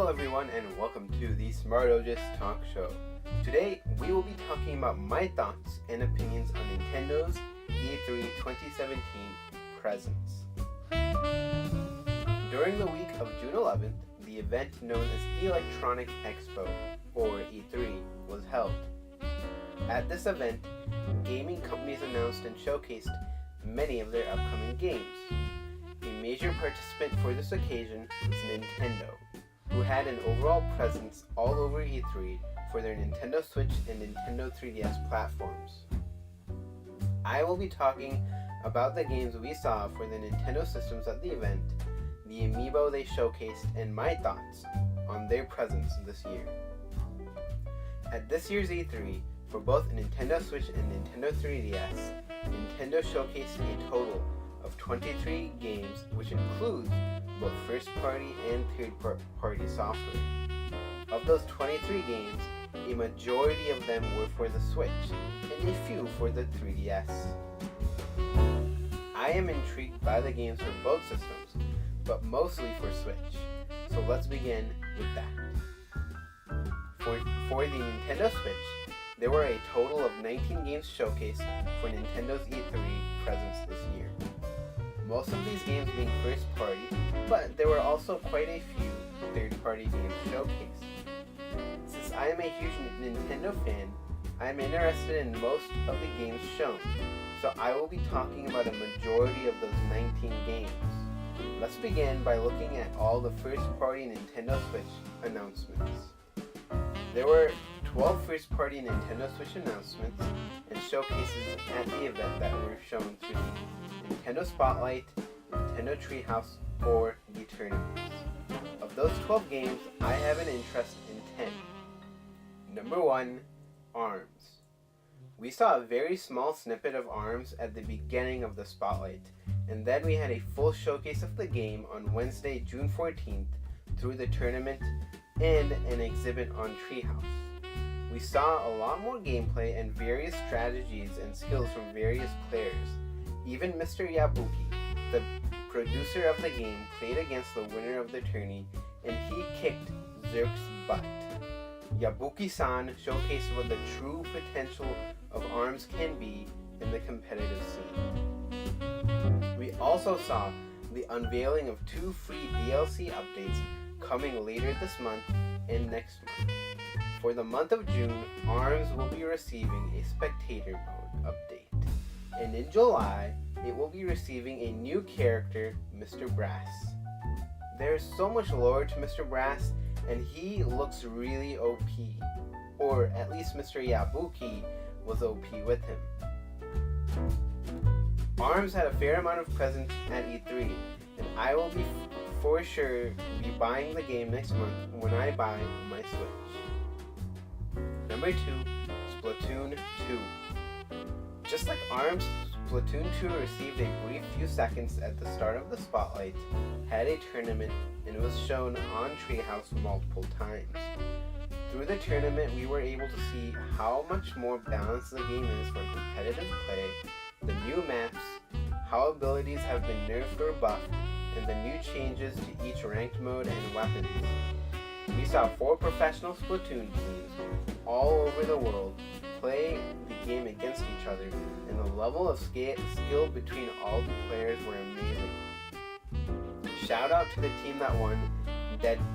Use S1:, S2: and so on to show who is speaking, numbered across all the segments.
S1: everyone, and welcome to the TheSmartOjus Talk Show. Today, we will be talking about my thoughts and opinions on Nintendo's E3 2017 presents. During the week of June 11th, the event known as Electronic Expo, or E3, was held. At this event, gaming companies announced and showcased many of their upcoming games. A major participant for this occasion was Nintendo, who had an overall presence all over E3 for their Nintendo Switch and Nintendo 3DS platforms. I will be talking about the games we saw for the Nintendo systems at the event, the amiibo they showcased, and my thoughts on their presence this year. At this year's E3, for both Nintendo Switch and Nintendo 3DS, Nintendo showcased a total of 23 games, which includes both first-party and third-party software. Of those 23 games, a majority of them were for the Switch, and a few for the 3DS. I am intrigued by the games for both systems, but mostly for Switch, so let's begin with that. For the Nintendo Switch, there were a total of 19 games showcased for Nintendo's E3 presence this year. Most of these games being first party, but there were also quite a few third-party games showcased. Since I am a huge Nintendo fan, I am interested in most of the games shown, so I will be talking about a majority of those 19 games. Let's begin by looking at all the first-party Nintendo Switch announcements. There were 12 first-party Nintendo Switch announcements and showcases at the event that were shown through the Nintendo Spotlight, Nintendo Treehouse, or the tournaments. Of those 12 games, I have an interest in 10. Number 1, ARMS. We saw a very small snippet of ARMS at the beginning of the Spotlight, and then we had a full showcase of the game on Wednesday, June 14th, through the tournament and an exhibit on Treehouse. We saw a lot more gameplay and various strategies and skills from various players. Even Mr. Yabuki, the producer of the game, played against the winner of the tourney, and he kicked Zerk's butt. Yabuki-san showcased what the true potential of ARMS can be in the competitive scene. We also saw the unveiling of 2 free DLC updates coming later this month and next month. For the month of June, ARMS will be receiving a Spectator Mode update, and in July, it will be receiving a new character, Mr. Brass. There's so much lore to Mr. Brass, and he looks really OP, or at least Mr. Yabuki was OP with him. ARMS had a fair amount of presence at E3, and I will be for sure be buying the game next month when I buy my Switch. Number 2, Splatoon 2. Just like ARMS, Splatoon 2 received a brief few seconds at the start of the Spotlight, had a tournament, and was shown on Treehouse multiple times. Through the tournament, we were able to see how much more balanced the game is for competitive play, the new maps, how abilities have been nerfed or buffed, and the new changes to each ranked mode and weapons. We saw 4 professional Splatoon teams all over the world play the game against each other, and the level of skill between all the players were amazing. Shout out to the team that won, Deadbeat.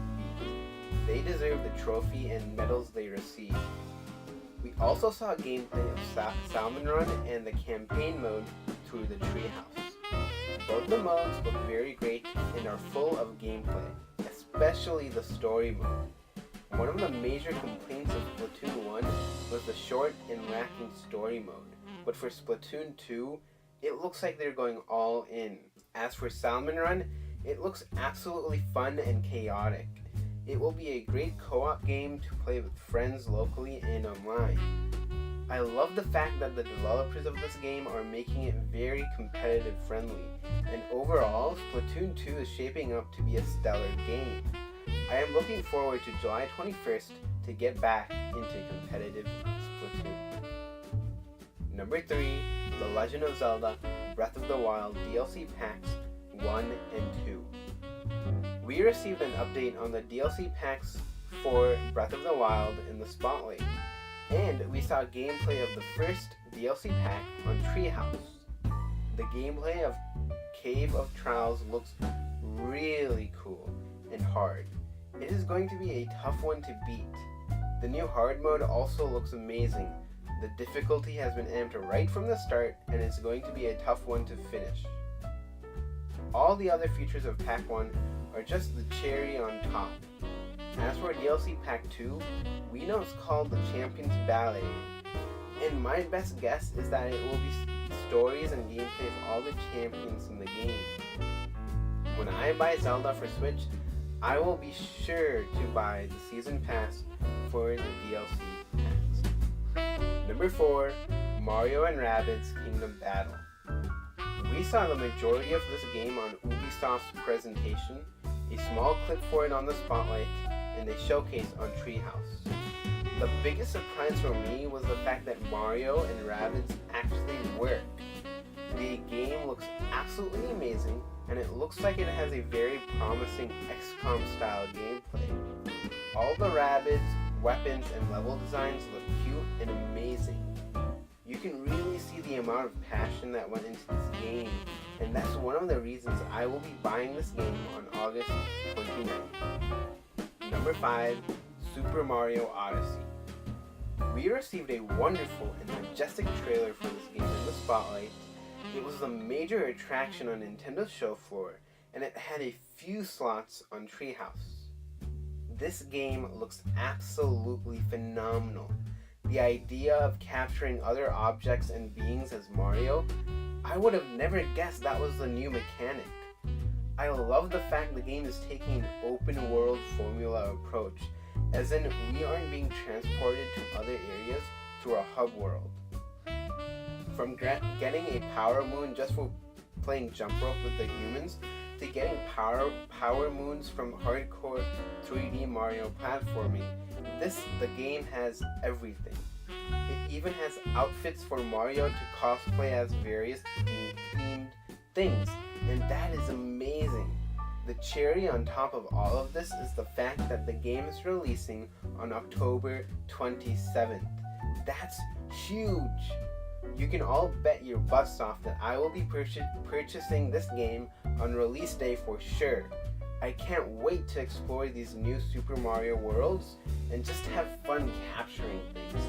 S1: They deserve the trophy and medals they received. We also saw gameplay of Salmon Run and the campaign mode through the Treehouse. Both the modes look very great and are full of gameplay, especially the story mode. One of the major complaints of Splatoon 1 was the short and lacking story mode, but for Splatoon 2, it looks like they're going all in. As for Salmon Run, it looks absolutely fun and chaotic. It will be a great co-op game to play with friends locally and online. I love the fact that the developers of this game are making it very competitive friendly, and overall, Splatoon 2 is shaping up to be a stellar game. I am looking forward to July 21st to get back into competitive Splatoon. Number 3, The Legend of Zelda Breath of the Wild DLC Packs 1 and 2. We received an update on the DLC packs for Breath of the Wild in the spotlight, and we saw gameplay of the first DLC pack on Treehouse. The gameplay of Cave of Trials looks really cool and hard. It is going to be a tough one to beat. The new hard mode also looks amazing. The difficulty has been amped right from the start, and it's going to be a tough one to finish. All the other features of Pack 1 are just the cherry on top. As for DLC Pack 2, we know it's called the Champions Ballet, and my best guess is that it will be stories and gameplay of all the champions in the game. When I buy Zelda for Switch, I will be sure to buy the Season Pass for the DLC packs. Number 4, Mario & Rabbids Kingdom Battle. We saw the majority of this game on Ubisoft's presentation, a small clip for it on the spotlight, and a showcase on Treehouse. The biggest surprise for me was the fact that Mario & Rabbids actually work. The game looks absolutely amazing, and it looks like it has a very promising XCOM style gameplay. All the Rabbids, weapons, and level designs look cute and amazing. You can really see the amount of passion that went into this game, and that's one of the reasons I will be buying this game on August 29th. Number 5, Super Mario Odyssey. We received a wonderful and majestic trailer for this game in the spotlight. It was a major attraction on Nintendo's show floor, and it had a few slots on Treehouse. This game looks absolutely phenomenal. The idea of capturing other objects and beings as Mario, I would have never guessed that was the new mechanic. I love the fact the game is taking an open world formula approach, as in we aren't being transported to other areas through a hub world. From getting a power moon just for playing jump rope with the humans, to getting power moons from hardcore 3D Mario platforming, the game has everything. It even has outfits for Mario to cosplay as various themed things, and that is amazing. The cherry on top of all of this is the fact that the game is releasing on October 27th. That's huge! You can all bet your butts off that I will be purchasing this game on release day for sure. I can't wait to explore these new Super Mario worlds and just have fun capturing things.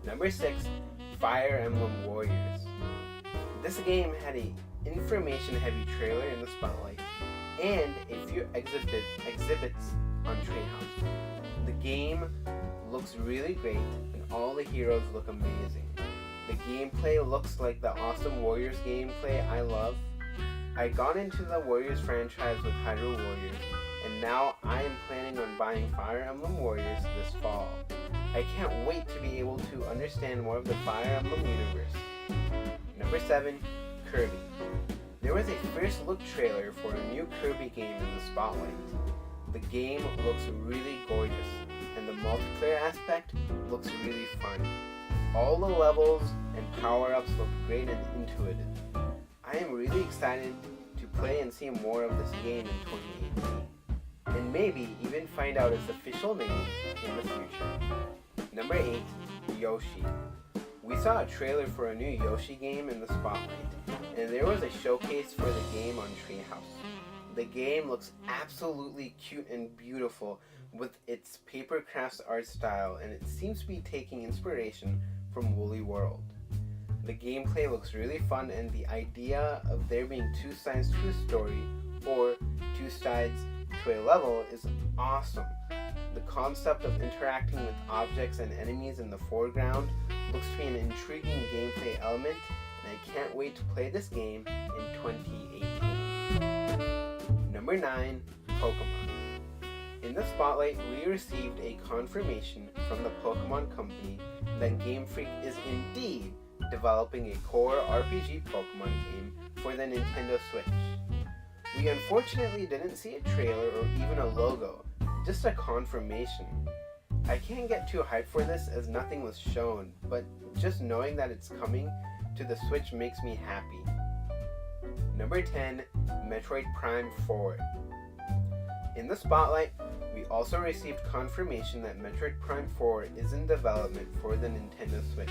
S1: Number 6, Fire Emblem Warriors. This game had an information-heavy trailer in the spotlight and a few exhibits on Treehouse. The game looks really great and all the heroes look amazing. The gameplay looks like the awesome Warriors gameplay I love. I got into the Warriors franchise with Hyrule Warriors, and now I am planning on buying Fire Emblem Warriors this fall. I can't wait to be able to understand more of the Fire Emblem universe. Number 7, Kirby. There was a first look trailer for a new Kirby game in the spotlight. The game looks really gorgeous, and the multiplayer aspect looks really fun. All the levels and power-ups look great and intuitive. I am really excited to play and see more of this game in 2018, and maybe even find out its official name in the future. Number 8, Yoshi. We saw a trailer for a new Yoshi game in the spotlight, and there was a showcase for the game on Treehouse. The game looks absolutely cute and beautiful with its paper crafts art style, and it seems to be taking inspiration from Woolly World. The gameplay looks really fun, and the idea of there being two sides to a story or two sides to a level is awesome. The concept of interacting with objects and enemies in the foreground looks to be an intriguing gameplay element, and I can't wait to play this game in 2018. Number 9, Pokemon. In the spotlight, we received a confirmation from the Pokemon Company that Game Freak is indeed developing a core RPG Pokemon game for the Nintendo Switch. We unfortunately didn't see a trailer or even a logo, just a confirmation. I can't get too hyped for this as nothing was shown, but just knowing that it's coming to the Switch makes me happy. Number 10, Metroid Prime 4. In the spotlight, we also received confirmation that Metroid Prime 4 is in development for the Nintendo Switch,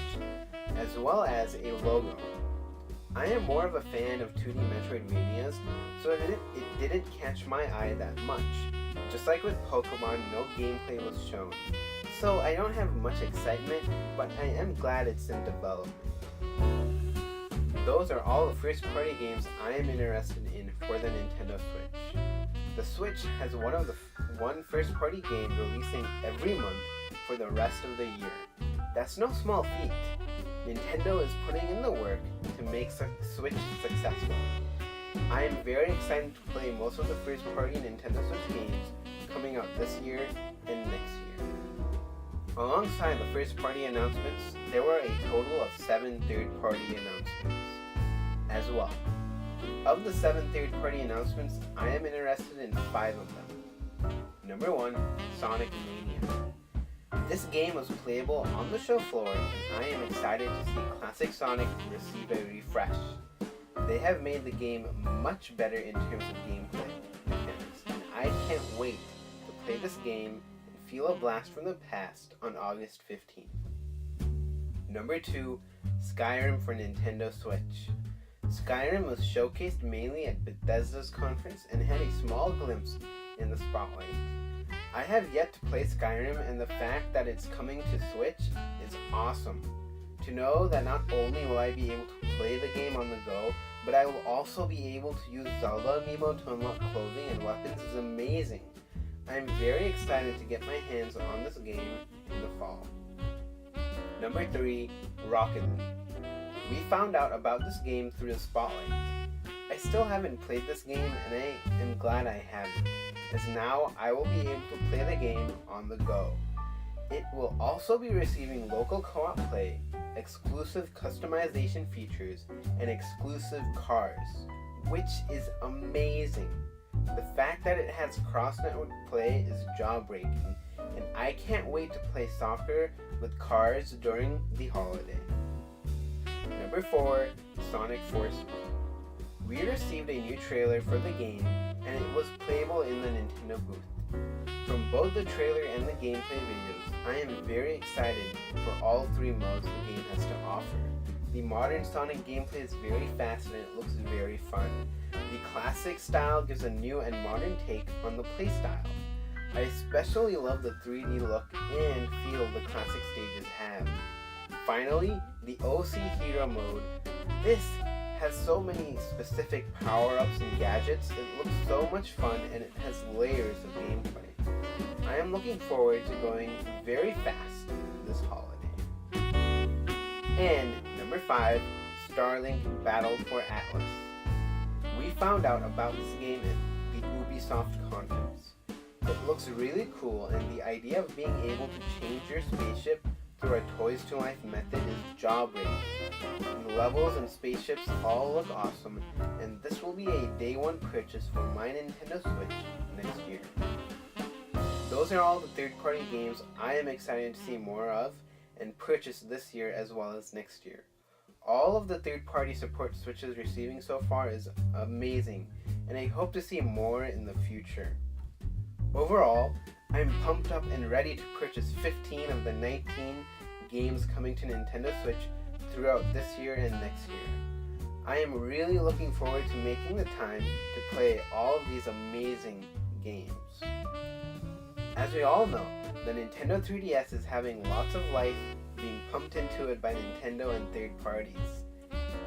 S1: as well as a logo. I am more of a fan of 2D Metroidvanias, so it didn't catch my eye that much. Just like with Pokemon, no gameplay was shown. So I don't have much excitement, but I am glad it's in development. Those are all the first-party games I am interested in for the Nintendo Switch. The Switch has one first-party game releasing every month for the rest of the year. That's no small feat. Nintendo is putting in the work to make Switch successful. I am very excited to play most of the first-party Nintendo Switch games coming out this year and next year. Alongside the first-party announcements, there were a total of 7 third-party announcements as well. Of the 7 third-party announcements, I am interested in 5 of them. Number 1, Sonic Mania. This game was playable on the show floor, and I am excited to see classic Sonic receive a refresh. They have made the game much better in terms of gameplay mechanics, and I can't wait to play this game and feel a blast from the past on August 15th. Number 2, Skyrim for Nintendo Switch. Skyrim was showcased mainly at Bethesda's conference and had a small glimpse in the spotlight. I have yet to play Skyrim, and the fact that it's coming to Switch is awesome. To know that not only will I be able to play the game on the go, but I will also be able to use Zelda Amiibo to unlock clothing and weapons is amazing. I am very excited to get my hands on this game in the fall. Number 3, Rocket League. We found out about this game through the spotlight. I still haven't played this game, and I am glad I haven't, as now I will be able to play the game on the go. It will also be receiving local co-op play, exclusive customization features, and exclusive cars, which is amazing. The fact that it has cross-network play is jaw-breaking, and I can't wait to play soccer with cars during the holiday. Number 4, Sonic Force. We received a new trailer for the game, and it was playable in the Nintendo booth. From both the trailer and the gameplay videos, I am very excited for all 3 modes the game has to offer. The modern Sonic gameplay is very fast and it looks very fun. The classic style gives a new and modern take on the playstyle. I especially love the 3D look and feel the classic stages have. Finally, the OC Hero mode. This has so many specific power-ups and gadgets. It looks so much fun and it has layers of gameplay. I am looking forward to going very fast this holiday. And number 5, Starlink Battle for Atlas. We found out about this game at the Ubisoft conference. It looks really cool, and the idea of being able to change your spaceship through a Toys to Life method is jaw-breaking. The levels and spaceships all look awesome, and this will be a day 1 purchase for my Nintendo Switch next year. Those are all the third-party games I am excited to see more of and purchase this year as well as next year. All of the third-party support Switch is receiving so far is amazing, and I hope to see more in the future. Overall, I'm pumped up and ready to purchase 15 of the 19 games coming to Nintendo Switch throughout this year and next year. I am really looking forward to making the time to play all of these amazing games. As we all know, the Nintendo 3DS is having lots of life being pumped into it by Nintendo and third parties.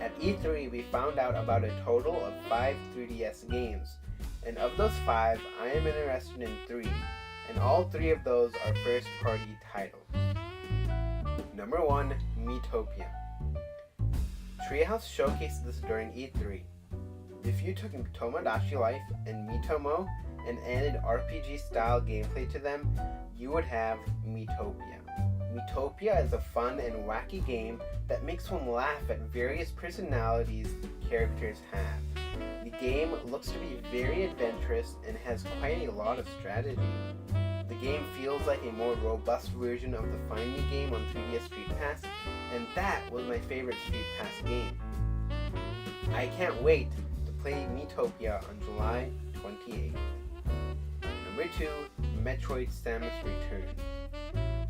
S1: At E3, we found out about a total of 5 3DS games, and of those 5, I am interested in 3, and all 3 of those are first-party titles. Number 1, Miitopia. Treehouse showcased this during E3. If you took Tomodachi Life and Miitomo and added RPG-style gameplay to them, you would have Miitopia. Miitopia is a fun and wacky game that makes one laugh at various personalities characters have. The game looks to be very adventurous and has quite a lot of strategy. The game feels like a more robust version of the Find Me game on 3DS Street Pass, and that was my favorite Street Pass game. I can't wait to play Miitopia on July 28th. Number 2, Metroid Samus Returns.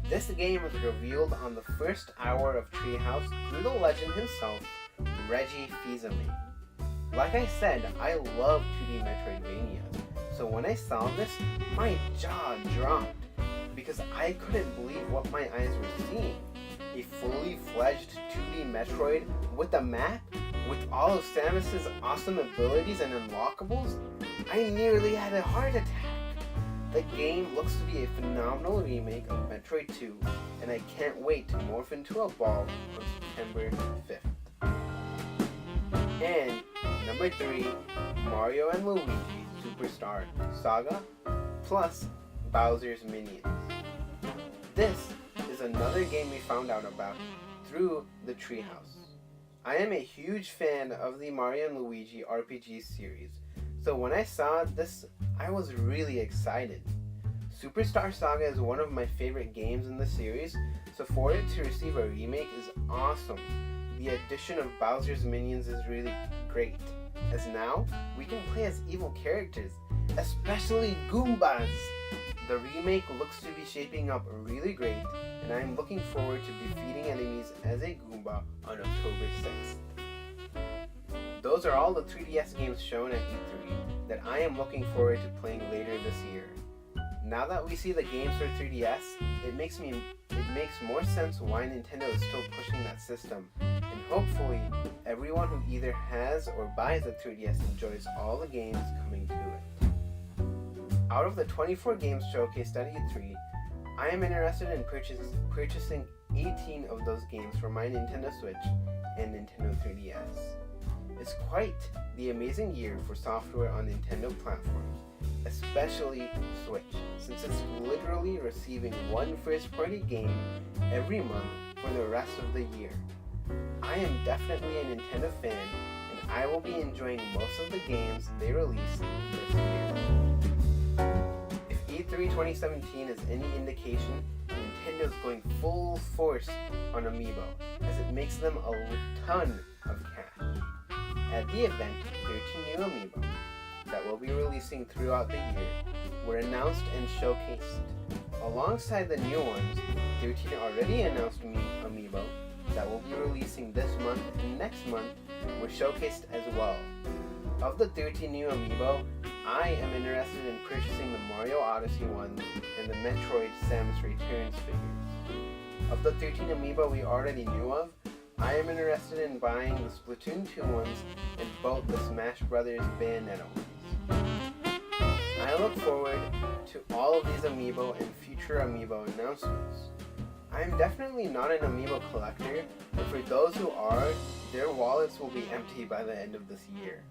S1: This game was revealed on the first hour of Treehouse through the legend himself, Reggie Fils-Aimé. Like I said, I love 2D Metroidvanias, so when I saw this, my jaw dropped because I couldn't believe what my eyes were seeing. A fully fledged 2D Metroid with a map, with all of Samus's awesome abilities and unlockables. I nearly had a heart attack. The game looks to be a phenomenal remake of Metroid 2, and I can't wait to morph into a ball on September 5th. And number 3, Mario and Luigi Superstar Saga plus Bowser's Minions. This is another game we found out about through the Treehouse. I am a huge fan of the Mario and Luigi RPG series, so when I saw this, I was really excited. Superstar Saga is one of my favorite games in the series, so for it to receive a remake is awesome. The addition of Bowser's Minions is really great, as now we can play as evil characters, especially Goombas. The remake looks to be shaping up really great, and I'm looking forward to defeating enemies as a Goomba on October 6th. Those are all the 3DS games shown at E3 that I am looking forward to playing later this year. Now that we see the games for 3DS, it makes more sense why Nintendo is still pushing that system, and hopefully everyone who either has or buys a 3DS enjoys all the games coming to it. Out of the 24 games showcased at E3, I am interested in purchasing 18 of those games for my Nintendo Switch and Nintendo 3DS. It's quite the amazing year for software on Nintendo platforms, especially Switch, since it's literally receiving one first-party game every month for the rest of the year. I am definitely a Nintendo fan, and I will be enjoying most of the games they release this year. If E3 2017 is any indication, Nintendo's going full force on Amiibo, as it makes them a ton of cash. At the event, 13 new Amiibo that will be releasing throughout the year were announced and showcased. Alongside the new ones, 13 already announced Amiibo that will be releasing this month and next month were showcased as well. Of the 13 new Amiibo, I am interested in purchasing the Mario Odyssey ones and the Metroid Samus Returns figures. Of the 13 Amiibo we already knew of, I am interested in buying the Splatoon 2 ones and both the Smash Bros. Bayonetta ones. I look forward to all of these Amiibo and future Amiibo announcements. I am definitely not an Amiibo collector, but for those who are, their wallets will be empty by the end of this year.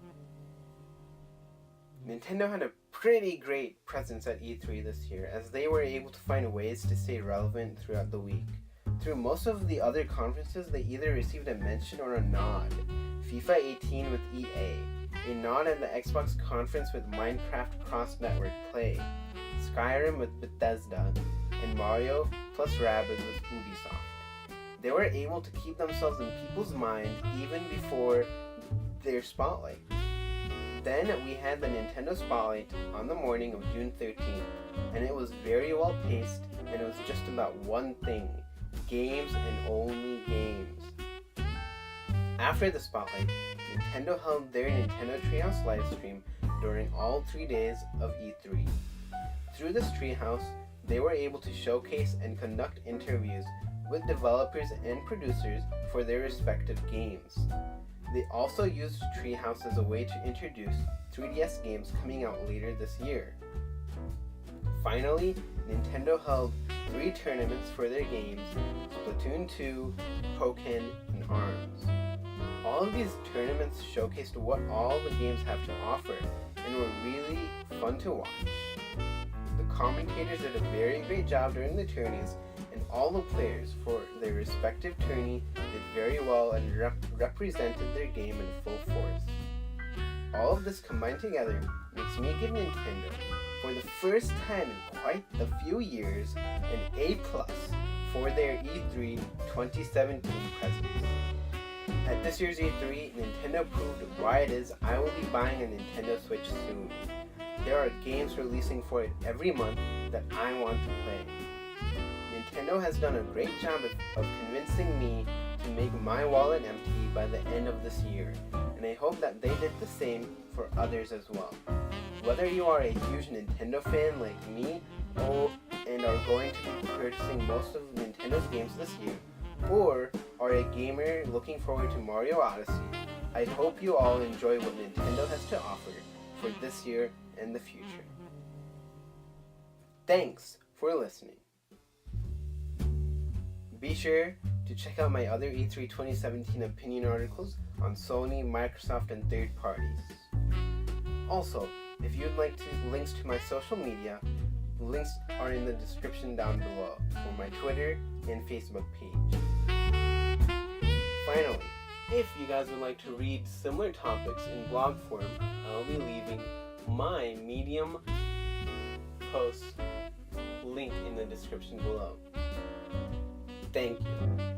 S1: Nintendo had a pretty great presence at E3 this year, as they were able to find ways to stay relevant throughout the week. Through most of the other conferences, they either received a mention or a nod. FIFA 18 with EA, a nod at the Xbox conference with Minecraft cross-network play, Skyrim with Bethesda, and Mario plus Rabbids with Ubisoft. They were able to keep themselves in people's mind even before their spotlight. Then we had the Nintendo Spotlight on the morning of June 13th, and it was very well paced, and it was just about one thing: games and only games. After the Spotlight, Nintendo held their Nintendo Treehouse livestream during all 3 days of E3. Through this Treehouse, they were able to showcase and conduct interviews with developers and producers for their respective games. They also used Treehouse as a way to introduce 3DS games coming out later this year. Finally, Nintendo held 3 tournaments for their games: Splatoon 2, Pokken, and ARMS. All of these tournaments showcased what all the games have to offer and were really fun to watch. The commentators did a very great job during the tourneys, and all the players for their respective tourney did very well and represented their game in full force. All of this combined together makes me give Nintendo, for the first time in quite a few years, an A+ for their E3 2017 presence. At this year's E3, Nintendo proved why it is I will be buying a Nintendo Switch soon. there are games releasing for it every month that I want to play. Nintendo has done a great job of convincing me to make my wallet empty by the end of this year, and I hope that they did the same for others as well. Whether you are a huge Nintendo fan like me and are going to be purchasing most of Nintendo's games this year, or are a gamer looking forward to Mario Odyssey, I hope you all enjoy what Nintendo has to offer for this year and the future. Thanks for listening. Be sure to check out my other E3 2017 opinion articles on Sony, Microsoft, and third parties. Also, if you'd like links to my social media, links are in the description down below for my Twitter and Facebook page. Finally, if you guys would like to read similar topics in blog form, I'll be leaving my Medium post link in the description below. Thank you.